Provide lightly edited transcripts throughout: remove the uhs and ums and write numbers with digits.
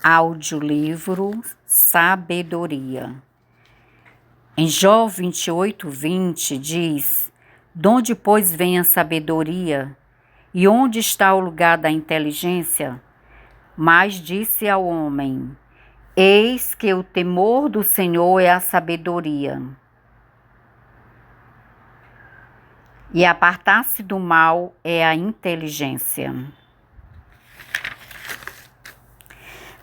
Audiolivro Sabedoria. Em Jó 28:20 diz: Donde, pois, vem a sabedoria? E onde está o lugar da inteligência? Mas disse ao homem: Eis que o temor do Senhor é a sabedoria, e apartar-se do mal é a inteligência.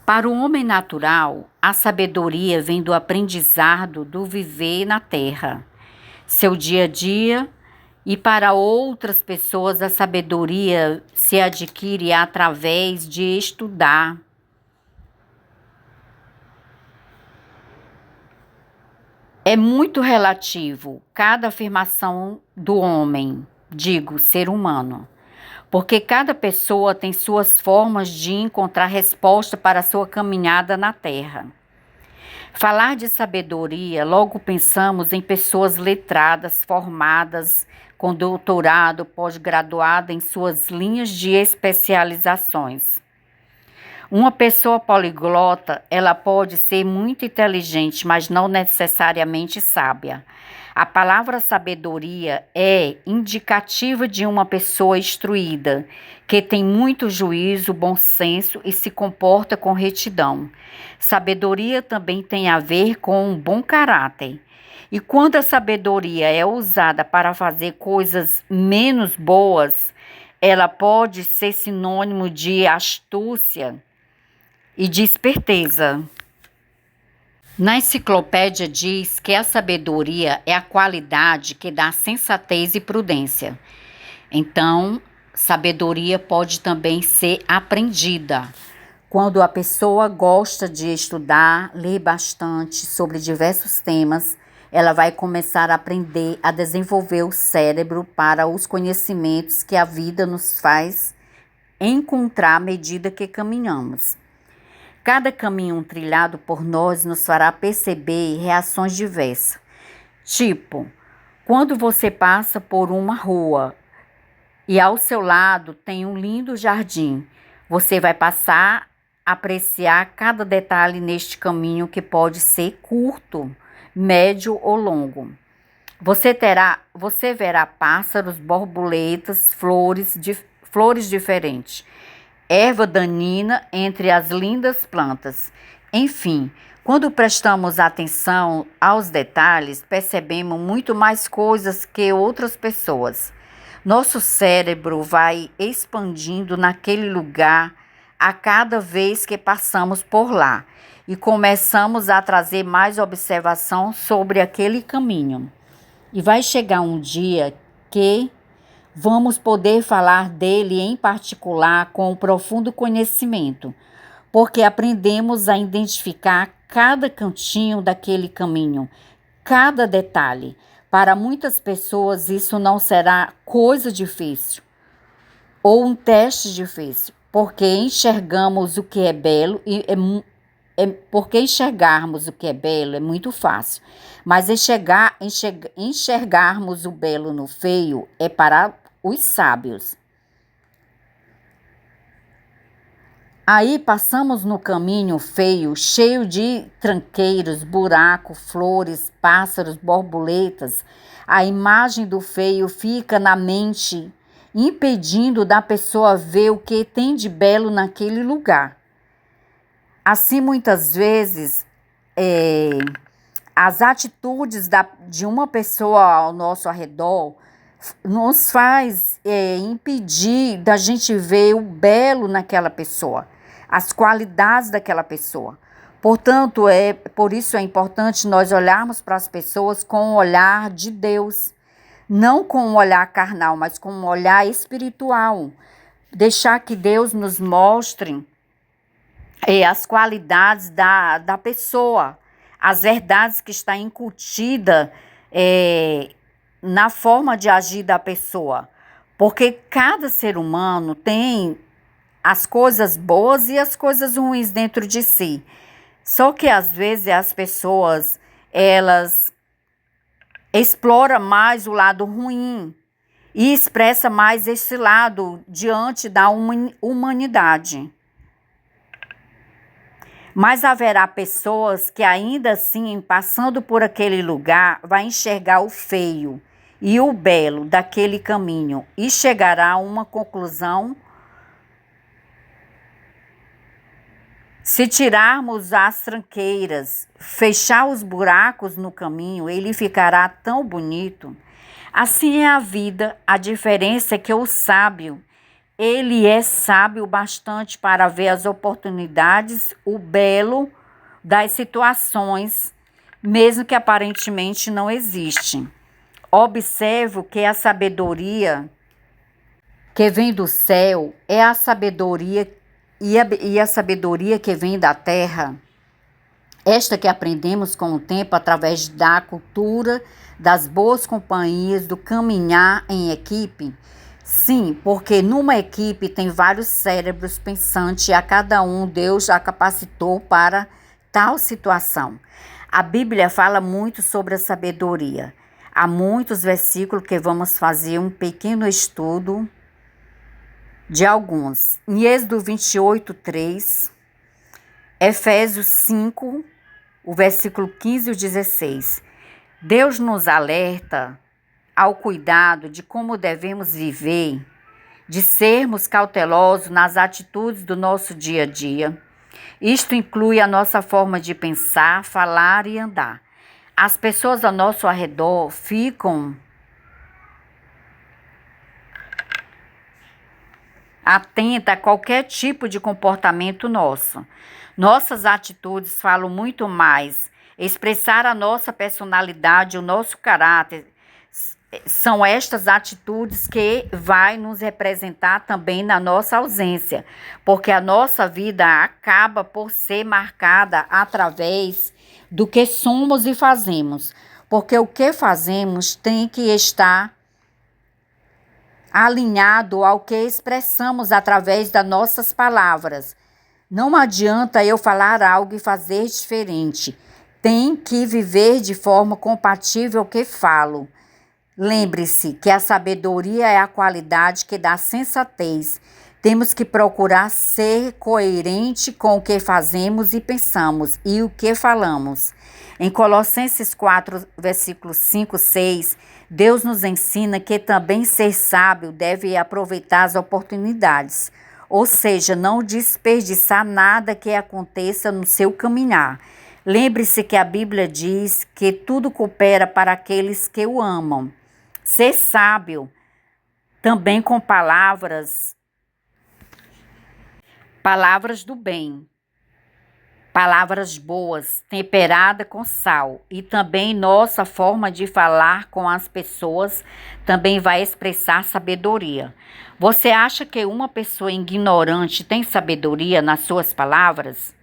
Para o homem natural, a sabedoria vem do aprendizado do viver na terra, seu dia a dia, e para outras pessoas a sabedoria se adquire através de estudar. É muito relativo cada afirmação do homem, digo, ser humano, porque cada pessoa tem suas formas de encontrar resposta para a sua caminhada na Terra. Falar de sabedoria, logo pensamos em pessoas letradas, formadas, com doutorado, pós-graduada em suas linhas de especializações. Uma pessoa poliglota, ela pode ser muito inteligente, mas não necessariamente sábia. A palavra sabedoria é indicativa de uma pessoa instruída, que tem muito juízo, bom senso e se comporta com retidão. Sabedoria também tem a ver com um bom caráter. E quando a sabedoria é usada para fazer coisas menos boas, ela pode ser sinônimo de astúcia e de esperteza. Na enciclopédia diz que a sabedoria é a qualidade que dá sensatez e prudência. Então, sabedoria pode também ser aprendida. Quando a pessoa gosta de estudar, ler bastante sobre diversos temas, ela vai começar a aprender a desenvolver o cérebro para os conhecimentos que a vida nos faz encontrar à medida que caminhamos. Cada caminho trilhado por nós nos fará perceber reações diversas. Tipo, quando você passa por uma rua e ao seu lado tem um lindo jardim, você vai passar a apreciar cada detalhe neste caminho que pode ser curto, médio ou longo. Você verá pássaros, borboletas, flores diferentes, erva danina entre as lindas plantas. Enfim, quando prestamos atenção aos detalhes, percebemos muito mais coisas que outras pessoas. Nosso cérebro vai expandindo naquele lugar a cada vez que passamos por lá e começamos a trazer mais observação sobre aquele caminho. E vai chegar um dia que vamos poder falar dele em particular com profundo conhecimento, porque aprendemos a identificar cada cantinho daquele caminho, cada detalhe. Para muitas pessoas isso não será coisa difícil ou um teste difícil, porque enxergamos o que é belo porque enxergarmos o que é belo é muito fácil, mas enxergarmos o belo no feio é para os sábios. Aí passamos no caminho feio, cheio de tranqueiros, buracos, flores, pássaros, borboletas. A imagem do feio fica na mente, impedindo da pessoa ver o que tem de belo naquele lugar. Assim, muitas vezes, as atitudes de uma pessoa ao nosso redor nos faz impedir da gente ver o belo naquela pessoa, as qualidades daquela pessoa. Portanto, por isso é importante nós olharmos para as pessoas com o olhar de Deus, não com um olhar carnal, mas com um olhar espiritual. Deixar que Deus nos mostre as qualidades da pessoa, as verdades que está incutida na forma de agir da pessoa. Porque cada ser humano tem as coisas boas e as coisas ruins dentro de si. Só que às vezes as pessoas, elas exploram mais o lado ruim e expressa mais esse lado diante da humanidade. Mas haverá pessoas que ainda assim, passando por aquele lugar, vai enxergar o feio e o belo daquele caminho e chegará a uma conclusão. Se tirarmos as tranqueiras, fechar os buracos no caminho, ele ficará tão bonito. Assim é a vida, a diferença é que o sábio, ele é sábio bastante para ver as oportunidades, o belo das situações, mesmo que aparentemente não existe. Observo que a sabedoria que vem do céu é a sabedoria e a sabedoria que vem da terra, esta que aprendemos com o tempo através da cultura, das boas companhias, do caminhar em equipe. Sim, porque numa equipe tem vários cérebros pensantes e a cada um Deus já capacitou para tal situação. A Bíblia fala muito sobre a sabedoria. Há muitos versículos que vamos fazer um pequeno estudo de alguns. Em Êxodo 28, 3, Efésios 5, o versículo 15 e 16. Deus nos alerta ao cuidado de como devemos viver, de sermos cautelosos nas atitudes do nosso dia a dia. Isto inclui a nossa forma de pensar, falar e andar. As pessoas ao nosso redor ficam atenta a qualquer tipo de comportamento nosso. Nossas atitudes falam muito mais. Expressar a nossa personalidade, o nosso caráter, são estas atitudes que vai nos representar também na nossa ausência, porque a nossa vida acaba por ser marcada através do que somos e fazemos, porque o que fazemos tem que estar alinhado ao que expressamos através das nossas palavras. Não adianta eu falar algo e fazer diferente. Tem que viver de forma compatível ao que falo. Lembre-se que a sabedoria é a qualidade que dá sensatez. Temos que procurar ser coerente com o que fazemos e pensamos e o que falamos. Em Colossenses 4, versículos 5, 6, Deus nos ensina que também ser sábio deve aproveitar as oportunidades, ou seja, não desperdiçar nada que aconteça no seu caminhar. Lembre-se que a Bíblia diz que tudo coopera para aqueles que o amam. Ser sábio também com palavras do bem, palavras boas, temperada com sal, e também nossa forma de falar com as pessoas também vai expressar sabedoria. Você acha que uma pessoa ignorante tem sabedoria nas suas palavras?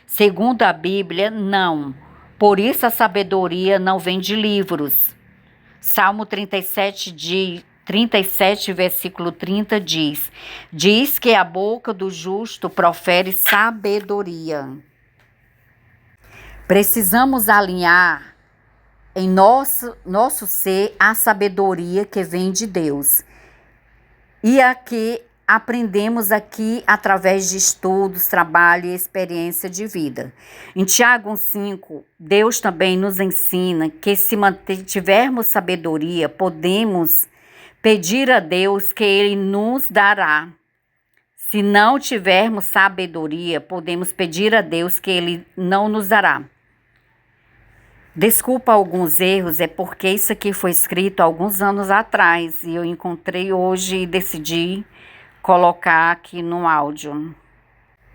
Segundo a Bíblia, não. Por isso a sabedoria não vem de livros. Salmo 37, versículo 30 diz que a boca do justo profere sabedoria. Precisamos alinhar em nosso ser a sabedoria que vem de Deus. E aqui aprendemos aqui através de estudos, trabalho e experiência de vida. Em Tiago 1,5, Deus também nos ensina que se mantivermos sabedoria, podemos pedir a Deus que Ele nos dará. Se não tivermos sabedoria, podemos pedir a Deus que Ele não nos dará. Desculpa alguns erros, é porque isso aqui foi escrito há alguns anos atrás e eu encontrei hoje e decidi colocar aqui no áudio.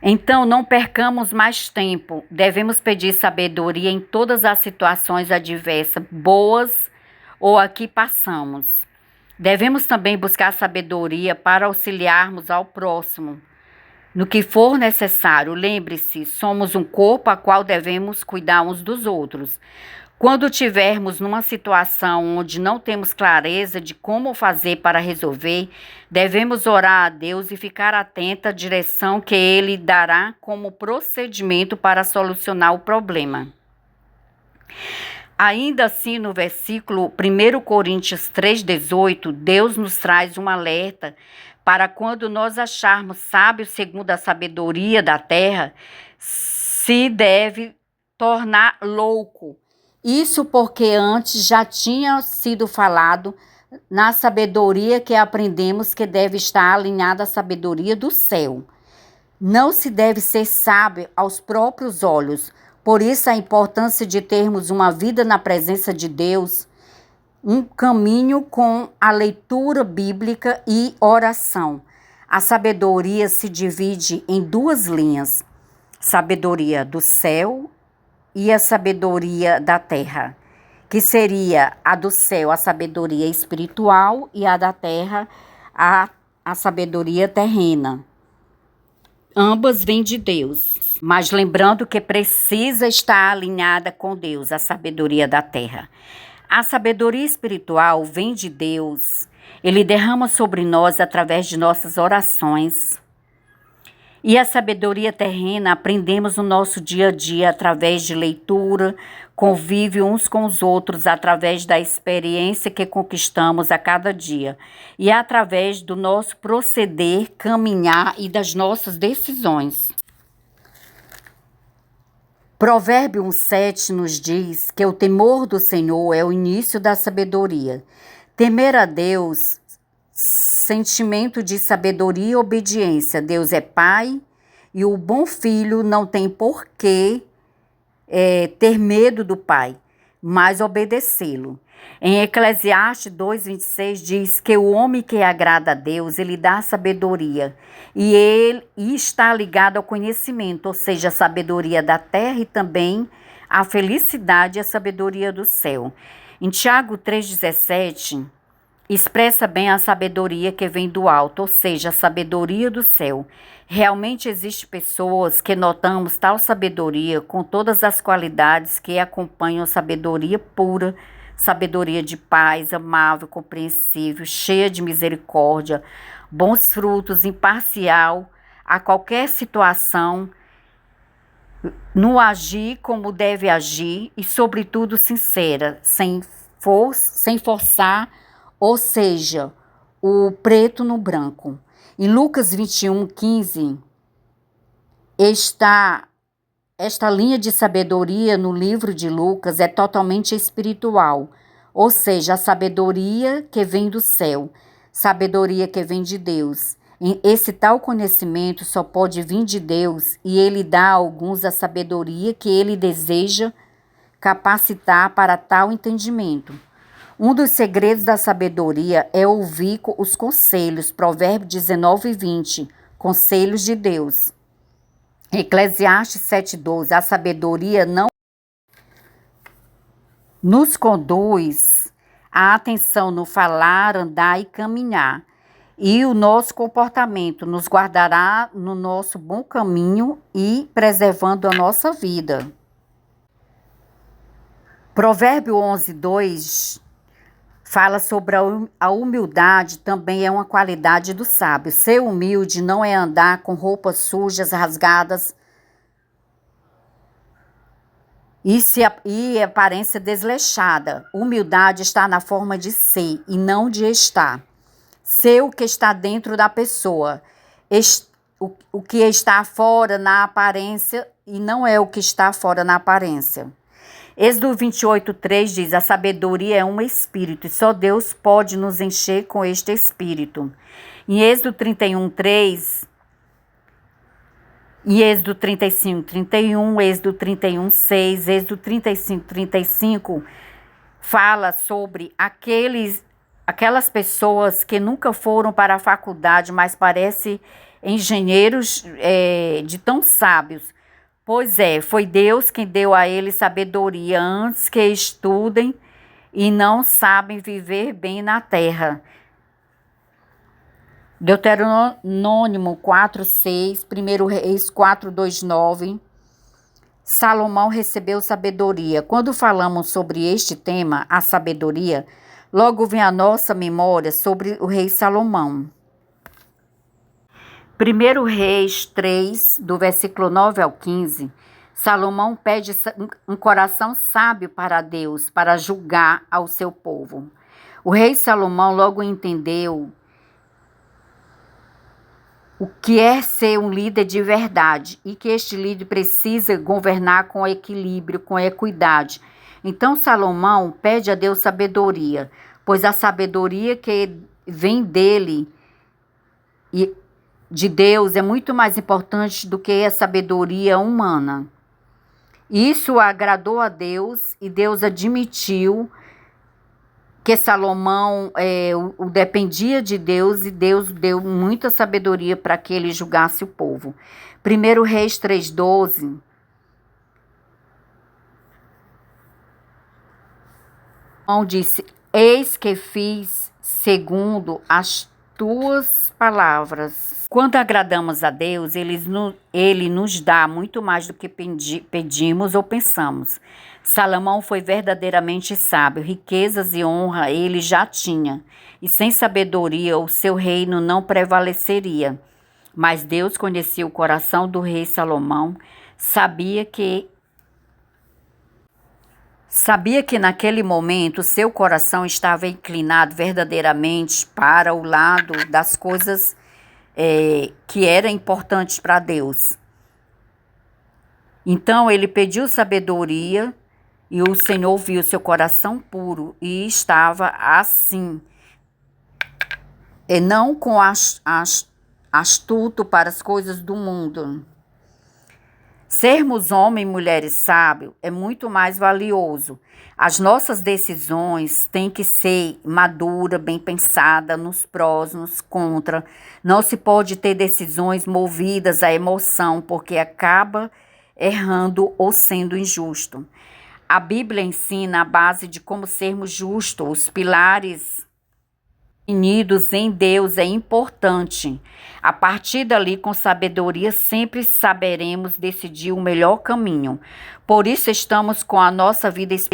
Então, não percamos mais tempo. Devemos pedir sabedoria em todas as situações adversas, boas ou a que passamos. Devemos também buscar sabedoria para auxiliarmos ao próximo. No que for necessário, lembre-se, somos um corpo a qual devemos cuidar uns dos outros. Quando tivermos numa situação onde não temos clareza de como fazer para resolver, devemos orar a Deus e ficar atenta à direção que Ele dará como procedimento para solucionar o problema. Ainda assim, no versículo 1 Coríntios 3,18, Deus nos traz um alerta para quando nós acharmos sábios segundo a sabedoria da terra, se deve tornar louco. Isso porque antes já tinha sido falado na sabedoria que aprendemos que deve estar alinhada à sabedoria do céu. Não se deve ser sábio aos próprios olhos. Por isso a importância de termos uma vida na presença de Deus, um caminho com a leitura bíblica e oração. A sabedoria se divide em duas linhas: sabedoria do céu e a sabedoria da terra, que seria a do céu, a sabedoria espiritual, e a da terra, a sabedoria terrena. Ambas vêm de Deus, mas lembrando que precisa estar alinhada com Deus, a sabedoria da terra. A sabedoria espiritual vem de Deus. Ele derrama sobre nós através de nossas orações. E a sabedoria terrena aprendemos no nosso dia a dia através de leitura, convívio uns com os outros, através da experiência que conquistamos a cada dia e através do nosso proceder, caminhar e das nossas decisões. Provérbio 1,7 nos diz que o temor do Senhor é o início da sabedoria. Temer a Deus, sentimento de sabedoria e obediência. Deus é Pai e o bom filho não tem por que ter medo do Pai, mas obedecê-lo. Em Eclesiastes 2,26 diz que o homem que agrada a Deus, ele dá sabedoria e está ligado ao conhecimento, ou seja, a sabedoria da terra e também a felicidade e a sabedoria do céu. Em Tiago 3,17 expressa bem a sabedoria que vem do alto, ou seja, a sabedoria do céu. Realmente existem pessoas que notamos tal sabedoria com todas as qualidades que acompanham a sabedoria pura, sabedoria de paz, amável, compreensível, cheia de misericórdia, bons frutos, imparcial a qualquer situação, no agir como deve agir e, sobretudo, sincera, sem forçar, ou seja, o preto no branco. Em Lucas 21,15, esta linha de sabedoria no livro de Lucas é totalmente espiritual, ou seja, a sabedoria que vem do céu, sabedoria que vem de Deus. Esse tal conhecimento só pode vir de Deus e Ele dá a alguns a sabedoria que Ele deseja capacitar para tal entendimento. Um dos segredos da sabedoria é ouvir os conselhos, Provérbios 19:20, conselhos de Deus. Eclesiastes 7:12, a sabedoria não nos conduz a atenção no falar, andar e caminhar, e o nosso comportamento nos guardará no nosso bom caminho e preservando a nossa vida. Provérbio 11:2 fala sobre a humildade, também é uma qualidade do sábio. Ser humilde não é andar com roupas sujas, rasgadas e aparência desleixada. Humildade está na forma de ser e não de estar. Ser o que está dentro da pessoa. O que está fora na aparência e não é o que está fora na aparência. Êxodo 28:3 diz: a sabedoria é um espírito e só Deus pode nos encher com este espírito. Em Êxodo 31:3, em Êxodo 35:31, Êxodo 31:6, Êxodo 35:35 fala sobre aquelas pessoas que nunca foram para a faculdade, mas parecem engenheiros de tão sábios. Pois foi Deus quem deu a eles sabedoria antes que estudem e não sabem viver bem na terra. Deuteronômio 4:6, 1 Reis 4:2-9. Salomão recebeu sabedoria. Quando falamos sobre este tema, a sabedoria, logo vem à nossa memória sobre o rei Salomão. 1 Reis 3, do versículo 9 ao 15, Salomão pede um coração sábio para Deus, para julgar ao seu povo. O rei Salomão logo entendeu o que é ser um líder de verdade e que este líder precisa governar com equilíbrio, com equidade. Então Salomão pede a Deus sabedoria, pois a sabedoria que vem dele e de Deus é muito mais importante do que a sabedoria humana. Isso agradou a Deus e Deus admitiu que Salomão o dependia de Deus e Deus deu muita sabedoria para que ele julgasse o povo. 1 Reis 3,12 Salomão disse: eis que fiz segundo as tuas palavras. Quando agradamos a Deus, Ele nos dá muito mais do que pedimos ou pensamos. Salomão foi verdadeiramente sábio, riquezas e honra ele já tinha, e sem sabedoria o seu reino não prevaleceria. Mas Deus conhecia o coração do rei Salomão, sabia que naquele momento seu coração estava inclinado verdadeiramente para o lado das coisas que eram importantes para Deus. Então ele pediu sabedoria e o Senhor viu seu coração puro e estava assim, e não com astuto para as coisas do mundo. Sermos homens e mulheres sábios é muito mais valioso. As nossas decisões têm que ser maduras, bem pensadas, nos prós, nos contras. Não se pode ter decisões movidas à emoção, porque acaba errando ou sendo injusto. A Bíblia ensina a base de como sermos justos, os pilares unidos em Deus é importante. A partir dali, com sabedoria, sempre saberemos decidir o melhor caminho. Por isso, estamos com a nossa vida espiritual